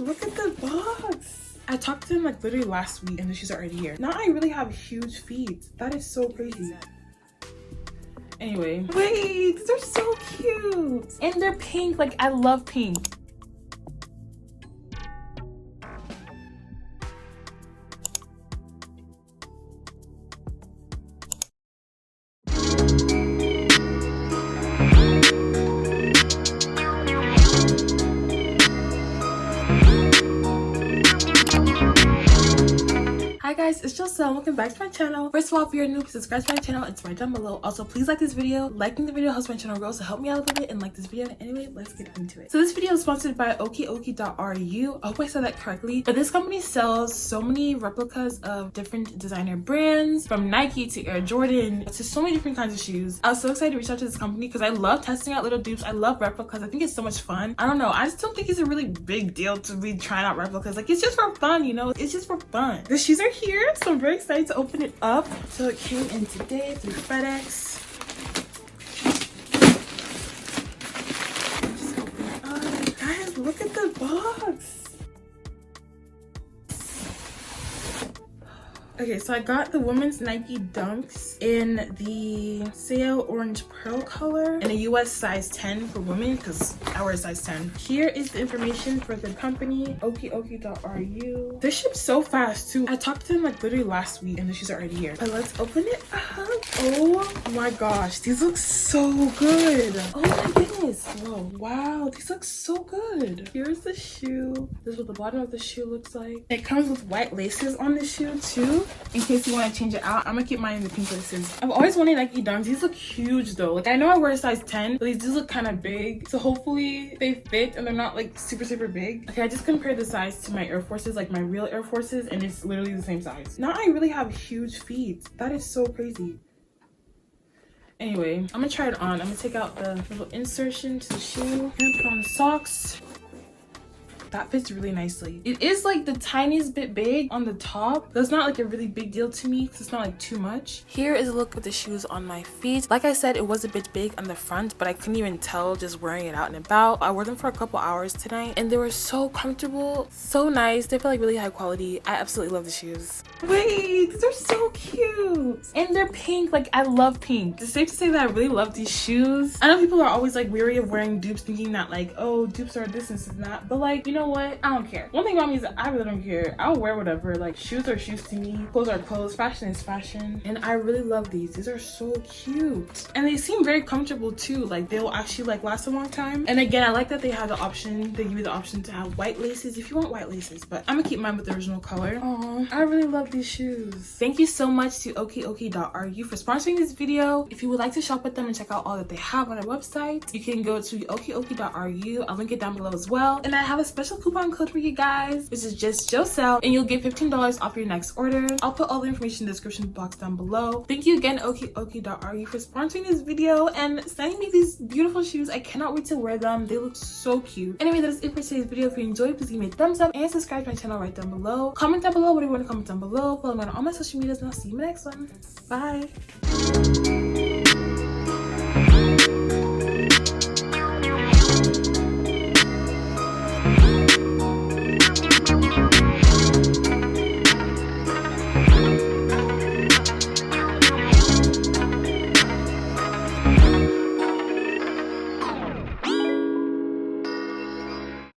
look at the box. I talked to him like literally last week and the shoes are already here. Now I really have huge feet. That is so crazy. Anyway, wait, these are so cute. And they're pink. Like, I love pink. Hi guys, it's Joselle. Welcome back to my channel. First of all, if you're new, please subscribe to my channel. It's right down below. Also, please like this video. Liking the video helps my channel grow, so help me out a little bit and like this video. Anyway, let's get into it. So this video is sponsored by okeoke.ru. I hope I said that correctly. But this company sells so many replicas of different designer brands, from Nike to Air Jordan to so many different kinds of shoes. I was so excited to reach out to this company because I love testing out little dupes. I love replicas. I think it's so much fun. I don't know. I just don't think it's a really big deal to be trying out replicas. Like, it's just for fun, you know? It's just for fun. The shoes are here, so I'm very excited to open it up. So it came in today through FedEx. Just open it up. Guys, look at the box. Okay, so I got the women's Nike Dunks in the sail orange pearl color in a US size 10 for women because I wear a size 10. Here is the information for the company, okeoke.ru. They ship so fast too. I talked to them like literally last week and the shoes are already here. But let's open it up. Oh my gosh, these look so good. Oh my goodness. Whoa, wow, these look so good. Here's the shoe. This is what the bottom of the shoe looks like. It comes with white laces on the shoe too, in case you want to change it out. I'm gonna keep mine in the pink laces. I've always wanted Nike Dunks. These look huge though. Like, I know I wear a size 10, but these do look kind of big. So hopefully they fit and they're not like super big. Okay, I just compared the size to my Air Forces, like my real Air Forces, and it's literally the same size. Now I really have huge feet. That is so crazy. Anyway, I'm gonna try it on. I'm gonna take out the little insertion to the shoe. I'm gonna put on the socks. That fits really nicely. It is like the tiniest bit big on the top. That's not like a really big deal to me because it's not like too much. Here is a look at the shoes on my feet. Like I said, it was a bit big on the front, but I couldn't even tell just wearing it out and about. I wore them for a couple hours tonight and they were so comfortable, so nice. They feel like really high quality. I absolutely love the shoes. Wait, these are so cute. And they're pink. Like, I love pink. It's safe to say that I really love these shoes. I know people are always like weary of wearing dupes, thinking that like, oh, dupes are this and that. But like, you know what? I don't care. One thing about me is that I really don't care. I'll wear whatever. Like, shoes are shoes to me. Clothes are clothes. Fashion is fashion. And I really love these. These are so cute. And they seem very comfortable too. Like, they'll actually like last a long time. And again, I like that they have the option. They give you the option to have white laces if you want white laces. But I'm gonna keep mine with the original color. Oh, I really love these shoes. Thank you so much to okeoke.ru for sponsoring this video. If you would like to shop with them and check out all that they have on their website, you can go to okeoke.ru. I'll link it down below as well. And I have a special coupon code for you guys, which is just Joselle, and you'll get $15 off your next order. I'll put all the information in the description box down below. Thank you again, okeoke.ru, for sponsoring this video and sending me these beautiful shoes. I cannot wait to wear them. They look so cute. Anyway, that is it for today's video. If you enjoyed, please give me a thumbs up and subscribe to my channel right down below. Comment down below what you want to comment down below. Follow me on all my social medias, and I'll see you in the next one. Bye.